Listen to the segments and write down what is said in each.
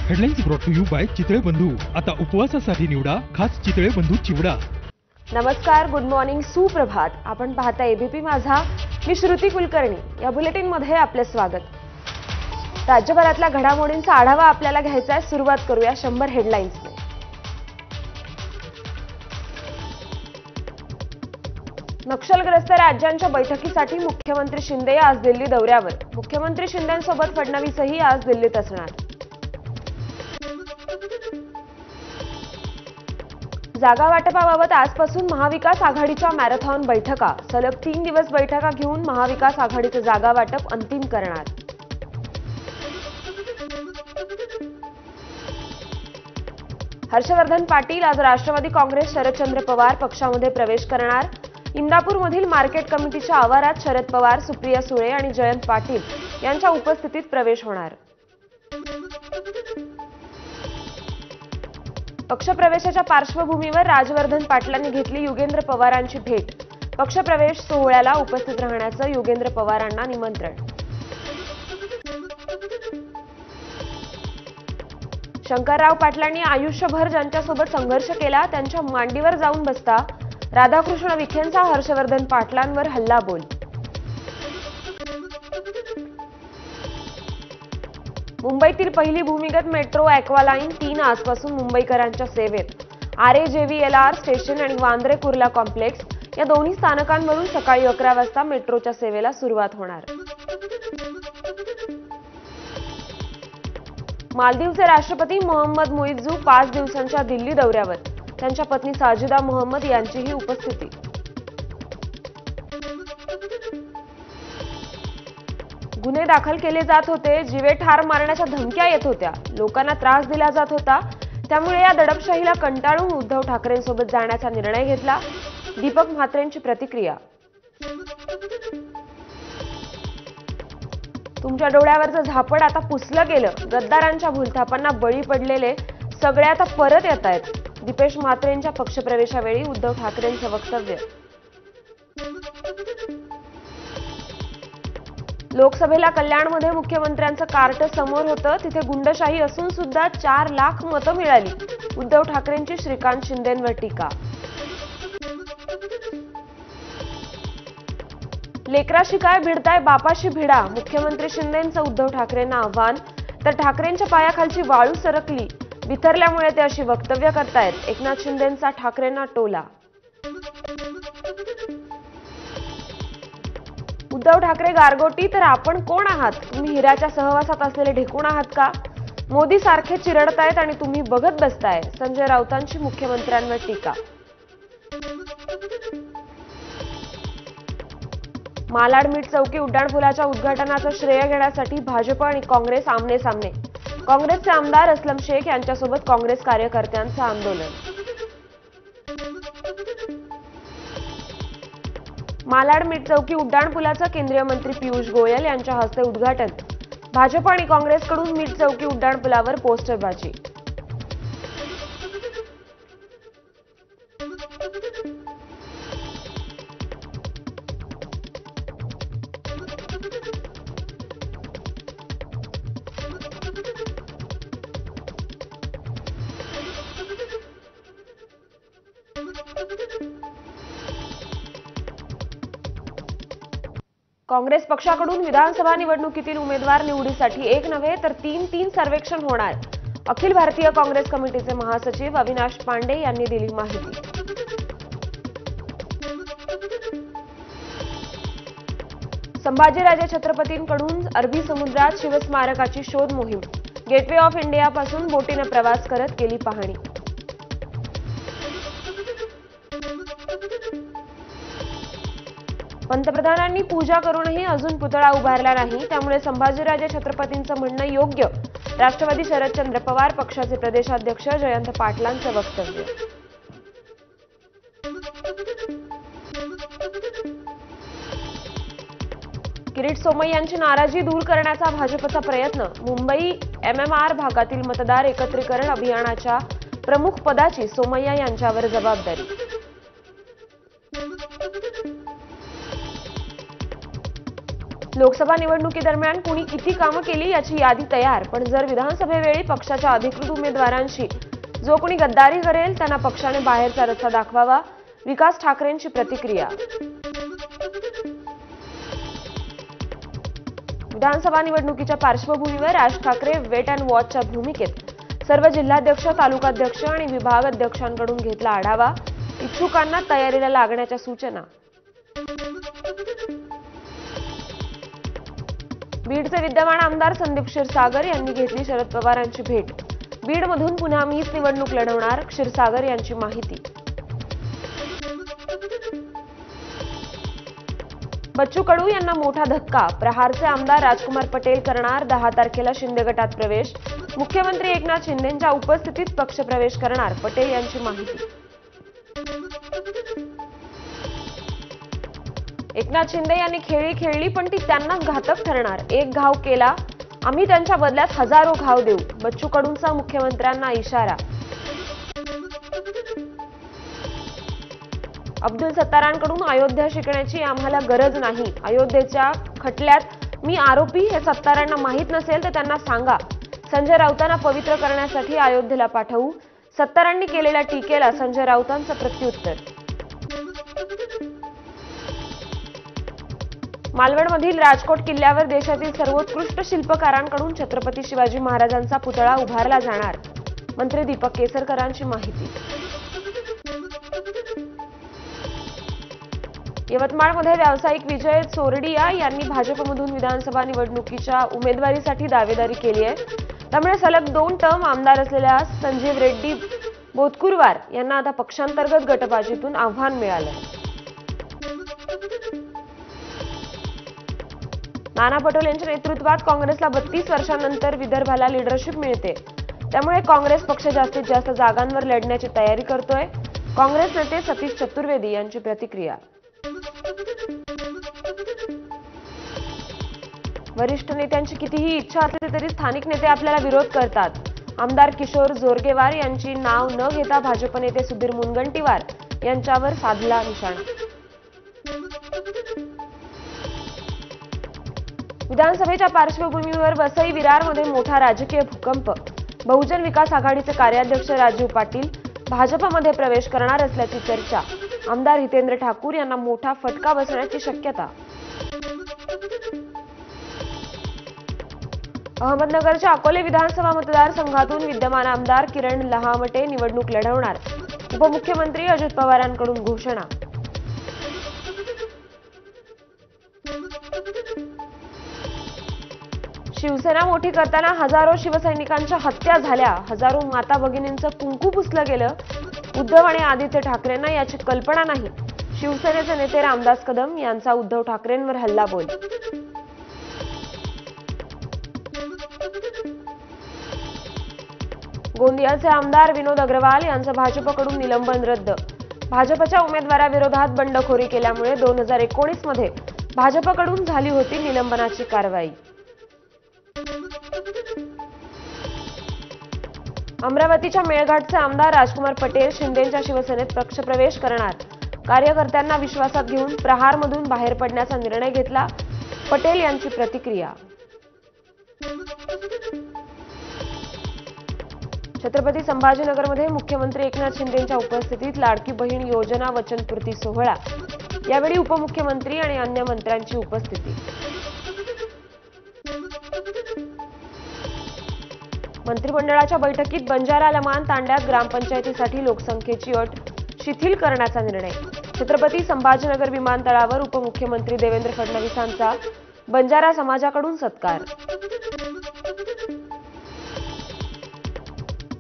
Headlines brought to you by Chitale Bandhu. आता उपवासासाठी निवडा खास चितळे बंधू चिवडा। नमस्कार, गुड मॉर्निंग, सुप्रभात। आपण पाहता एबीपी माझा। मी श्रुती कुलकर्णी। या बुलेटिन मध्ये आपले स्वागत। राज्यभरातल्या घडामोडींचा आढावा आपल्याला घ्यायचा आहे। सुरुवात करूया 100 हेडलाइन्सने। नक्षलग्रस्त राज्यांच्या बैठकीसाठी मुख्यमंत्री शिंदे आज दिल्ली दौऱ्यावर। मुख्यमंत्री शिंदेंसोबत फडणवीसही आज दिल्लीत असणार। जागा वाटपाबाबत आजपासून महाविकास आघाडीच्या मॅरेथॉन बैठका। सलग 3 दिवस बैठका घेऊन महाविकास आघाडीचे जागा वाटप अंतिम करणार। हर्षवर्धन पाटील आज राष्ट्रवादी काँग्रेस शरदचंद्र पवार पक्षामध्ये प्रवेश करणार। इंदापूरमधील मार्केट कमिटीच्या आवारात शरद पवार, सुप्रिया सुळे आणि जयंत पाटील यांच्या उपस्थितीत प्रवेश होणार। पक्षप्रवेशाच्या पार्श्वभूमीवर राजवर्धन पाटलांनी घेतली युगेंद्र पवारांची भेट। पक्षप्रवेश सोहळ्याला उपस्थित राहण्याचं युगेंद्र पवारांना निमंत्रण। शंकरराव पाटलांनी आयुष्यभर ज्यांच्यासोबत संघर्ष केला त्यांच्या मांडीवर जाऊन बसता राधाकृष्ण विखेंचा हर्षवर्धन पाटलांवर हल्लाबोल। मुंबईतील पहिली भूमिगत मेट्रो ॲक्वालाईन 3 आजपासून मुंबईकरांच्या सेवेत। RAJVLR स्टेशन आणि वांद्रे कुर्ला कॉम्प्लेक्स या दोन्ही स्थानकांवरून सकाळी 11 वाजता मेट्रोच्या सेवेला सुरुवात होणार। मालदीवचे राष्ट्रपती मोहम्मद मुइझू 5 दिवसांच्या दिल्ली दौऱ्यावर। त्यांच्या पत्नी साजिदा मोहम्मद यांचीही उपस्थिती। गुन्हे दाखल केले जात होते, जीवे ठार मारण्याच्या धमक्या येत होत्या, लोकांना त्रास दिला जात होता। त्यामुळे या दडपशाहीला कंटाळून उद्धव ठाकरेंसोबत जाण्याचा निर्णय घेतला। दीपक म्हात्रेंची प्रतिक्रिया। तुमच्या डोळ्यावरचं झापड आता पुसलं गेलं। गद्दारांच्या भूलथापांना बळी पडलेले सगळे आता परत येत आहेत। दीपेश म्हात्रेंच्या पक्षप्रवेशावेळी उद्धव ठाकरेंचं वक्तव्य। लोकसभेला कल्याणमध्ये मुख्यमंत्र्यांचं कार्ट समोर होतं, तिथे गुंडशाही असून सुद्धा 4 लाख मतं मिळाली। उद्धव ठाकरेंची श्रीकांत शिंदेंवर टीका। लेकराशी काय भिडताय, बापाशी भिडा। मुख्यमंत्री शिंदेंचं उद्धव ठाकरेंना आव्हान। तर ठाकरेंच्या पायाखालची वाळू सरकली, बिथरल्यामुळे ते अशी वक्तव्य करतायत। एकनाथ शिंदेंचा ठाकरेंना टोला। उद्धव ठाकरे गारगोटी तर आपण कोण आहात? तुम्ही हिराच्या सहवासात असलेले ढेकूण आहात का? मोदी सारखे चिरडतायत आणि तुम्ही बघत बसताय। संजय राऊतांची मुख्यमंत्र्यांवर टीका। मालाड मीठ चौकी उड्डाणपुलाच्या उद्घाटनाचं श्रेय घेण्यासाठी भाजप आणि काँग्रेस आमने सामने। काँग्रेसचे आमदार असलम शेख यांच्यासोबत काँग्रेस कार्यकर्त्यांचं आंदोलन। मालाड मीठ चौकी उड्डाणपुलाचं केंद्रीय मंत्री पियुष गोयल यांच्या हस्ते उद्घाटन। भाजप आणि काँग्रेसकडून मीठ चौकी उड्डाणपुलावर पोस्टरबाजी। काँग्रेस पक्षाकडून विधानसभा निवडणुकीतील उमेदवार निवडीसाठी एक नव्हे तर 3 सर्वेक्षण होणार। अखिल भारतीय काँग्रेस कमिटीचे महासचिव अविनाश पांडे यांनी दिली माहिती। संभाजीराजे छत्रपतींकडून अरबी समुद्रात शिवस्मारकाची शोध मोहीम। गेटवे ऑफ इंडियापासून बोटीने प्रवास करत केली पाहणी। पंतप्रधानांनी पूजा करूनही अजून पुतळा उभारला नाही, त्यामुळे संभाजीराजे छत्रपतींचं म्हणणं योग्य। राष्ट्रवादी शरदचंद्र पवार पक्षाचे प्रदेशाध्यक्ष जयंत पाटलांचं वक्तव्य। किरीट सोमय्यांची नाराजी दूर करण्याचा भाजपचा प्रयत्न। मुंबई MMR भागातील मतदार एकत्रीकरण अभियानाच्या प्रमुख पदाची सोमय्या यांच्यावर जबाबदारी। लोकसभा निवडणुकीदरम्यान कुणी किती कामं केली याची यादी तयार, पण जर विधानसभेवेळी पक्षाच्या अधिकृत उमेदवारांशी जो कोणी गद्दारी करेल त्यांना पक्षाने बाहेरचा रस्ता दाखवावा. विकास ठाकरेंची प्रतिक्रिया. विधानसभा निवडणुकीच्या पार्श्वभूमीवर राज ठाकरे वेट अँड वॉचच्या भूमिकेत. सर्व जिल्हाध्यक्ष, तालुकाध्यक्ष आणि विभागाध्यक्षांकडून घेतला आढावा. इच्छुकांना तयारीला लागण्याच्या सूचना. बीडचे विद्यमान आमदार संदीप क्षीरसागर यांनी घेतली शरद पवारांची भेट. बीडमधून पुन्हा मीच निवडणूक लढवणार, क्षीरसागर यांची माहिती. बच्चू कडू यांना मोठा धक्का. प्रहारचे आमदार राजकुमार पटेल करणार 10 तारखेला शिंदे गटात प्रवेश. मुख्यमंत्री एकनाथ शिंदेंच्या उपस्थितीत पक्षप्रवेश करणार, पटेल यांची माहिती. एकनाथ शिंदे यांनी खेळी खेळली पण ती त्यांनाच घातक ठरणार. एक घाव केला, आम्ही त्यांच्या बदल्यात हजारो घाव देऊ. बच्चू कडूंचा मुख्यमंत्र्यांना इशारा. अब्दुल सत्तारांकडून अयोध्या शिकण्याची आम्हाला गरज नाही. अयोध्येच्या खटल्यात मी आरोपी हे सत्तारांना माहीत नसेल तर त्यांना सांगा. संजय राऊतांना पवित्र करण्यासाठी अयोध्येला पाठवू. सत्तारांनी केलेल्या टीकेला संजय राऊतांचं प्रत्युत्तर. मालवणमधील राजकोट किल्ल्यावर देशातील सर्वोत्कृष्ट शिल्पकारांकडून छत्रपती शिवाजी महाराजांचा पुतळा उभारला जाणार. मंत्री दीपक केसरकरांची माहिती. यवतमाळमध्ये व्यावसायिक विजय चोरडिया यांनी भाजपमधून विधानसभा निवडणुकीच्या उमेदवारीसाठी दावेदारी केली आहे. त्यामुळे सलग 2 टर्म आमदार असलेल्या संजीव रेड्डी बोतकुरवार यांना आता पक्षांतर्गत गटबाजीतून आव्हान मिळालं. नाना पटोले यांच्या नेतृत्वात काँग्रेसला 32 वर्षांनंतर विदर्भाला लीडरशिप मिळते. त्यामुळे काँग्रेस पक्ष जास्तीत जास्त जागांवर लढण्याची तयारी करतोय. काँग्रेस नेते सतीश चतुर्वेदी यांची प्रतिक्रिया. वरिष्ठ नेत्यांची कितीही इच्छा असली तरी स्थानिक नेते आपल्याला विरोध करतात. आमदार किशोर जोरगेवार यांची नाव न घेता भाजप नेते सुधीर मुनगंटीवार यांच्यावर साधला निशाणा. विधानसभेच्या पार्श्वभूमीवर वसई विरारमध्ये मोठा राजकीय भूकंप. बहुजन विकास आघाडीचे कार्याध्यक्ष राजीव पाटील भाजपमध्ये प्रवेश करणार असल्याची चर्चा. आमदार हितेंद्र ठाकूर यांना मोठा फटका बसण्याची शक्यता. अहमदनगरच्या अकोले विधानसभा मतदारसंघातून विद्यमान आमदार किरण लहामटे निवडणूक लढवणार. उपमुख्यमंत्री अजित पवारांकडून घोषणा. शिवसेना मोठी करताना हजारो शिवसैनिकांच्या हत्या झाल्या. हजारो माता भगिनींचं कुंकू पुसलं गेलं. उद्धव आणि आदित्य ठाकरेंना याची कल्पना नाही. शिवसेनेचे नेते रामदास कदम यांचा उद्धव ठाकरेंवर हल्लाबोल. गोंदियाचे आमदार विनोद अग्रवाल यांचं भाजपकडून निलंबन रद्द. भाजपच्या उमेदवाराविरोधात बंडखोरी केल्यामुळे 2019 मध्ये भाजपकडून झाली होती निलंबनाची कारवाई. अमरावतीच्या मेळघाटचे आमदार राजकुमार पटेल शिंदेंच्या शिवसेनेत पक्षप्रवेश करणार. कार्यकर्त्यांना विश्वासात घेऊन प्रहारमधून बाहेर पडण्याचा निर्णय घेतला. पटेल यांची प्रतिक्रिया. छत्रपती संभाजीनगरमध्ये मुख्यमंत्री एकनाथ शिंदेंच्या उपस्थितीत लाडकी बहीण योजना वचनपूर्ती सोहळा. यावेळी उपमुख्यमंत्री आणि अन्य मंत्र्यांची उपस्थिती. मंत्रिमंडळाच्या बैठकीत बंजारा लमान तांड्यात ग्रामपंचायतीसाठी लोकसंख्येची अट शिथिल करण्याचा निर्णय. छत्रपती संभाजीनगर विमानतळावर उपमुख्यमंत्री देवेंद्र फडणवीसांचा बंजारा समाजाकडून सत्कार.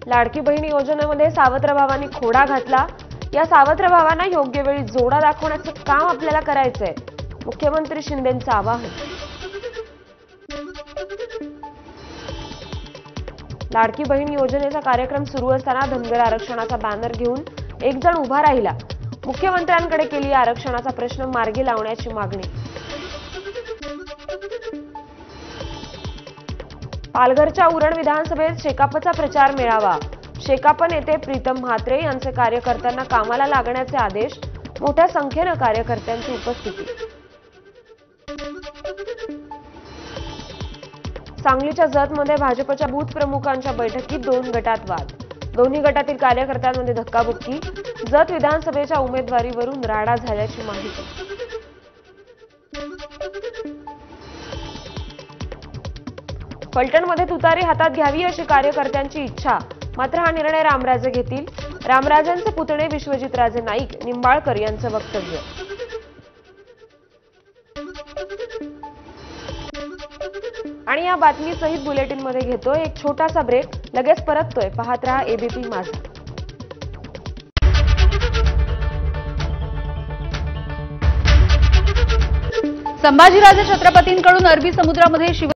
लाडकी बहीण योजनेमध्ये सावत्र भावांनी खोडा घातला. या सावत्र भावांना योग्य वेळी जोडा दाखवण्याचं काम आपल्याला करायचंय. मुख्यमंत्री शिंदेंचं आवाहन. लाडकी बहीण योजनेचा कार्यक्रम सुरू असताना धनगर आरक्षणाचा बॅनर घेऊन एक जण उभा राहिला. मुख्यमंत्र्यांकडे केली आरक्षणाचा प्रश्न मार्गी लावण्याची मागणी. पालघरच्या उरण विधानसभेत शेकापचा प्रचार मेळावा. शेकाप नेते प्रीतम म्हात्रे यांचे कार्यकर्त्यांना कामाला लागण्याचे आदेश. मोठ्या संख्येने कार्यकर्त्यांची उपस्थिती. सांगलीच्या जतमध्ये भाजपच्या बूथ प्रमुखांच्या बैठकीत 2 गटात वाद, दोन्ही गटातील कार्यकर्त्यांमध्ये धक्काबुक्की, जत विधानसभेच्या उमेदवारीवरून राडा झाल्याची माहिती। फलटणमध्ये तुतारी हातात घ्यावी अशी कार्यकर्त्यांची इच्छा, मात्र हा निर्णय रामराजे घेतील। रामराजेंचे पुतणे विश्वजितराजे नाईक निंबाळकर यांचं वक्तव्य। आणि या बातमीसहित बुलेटिनमध्ये घेतोय एक छोटासा ब्रेक, लगेच परततोय, पाहत रहा एबीपी माझा। संभाजीराजे छत्रपतींकडून अरबी समुद्रामध्ये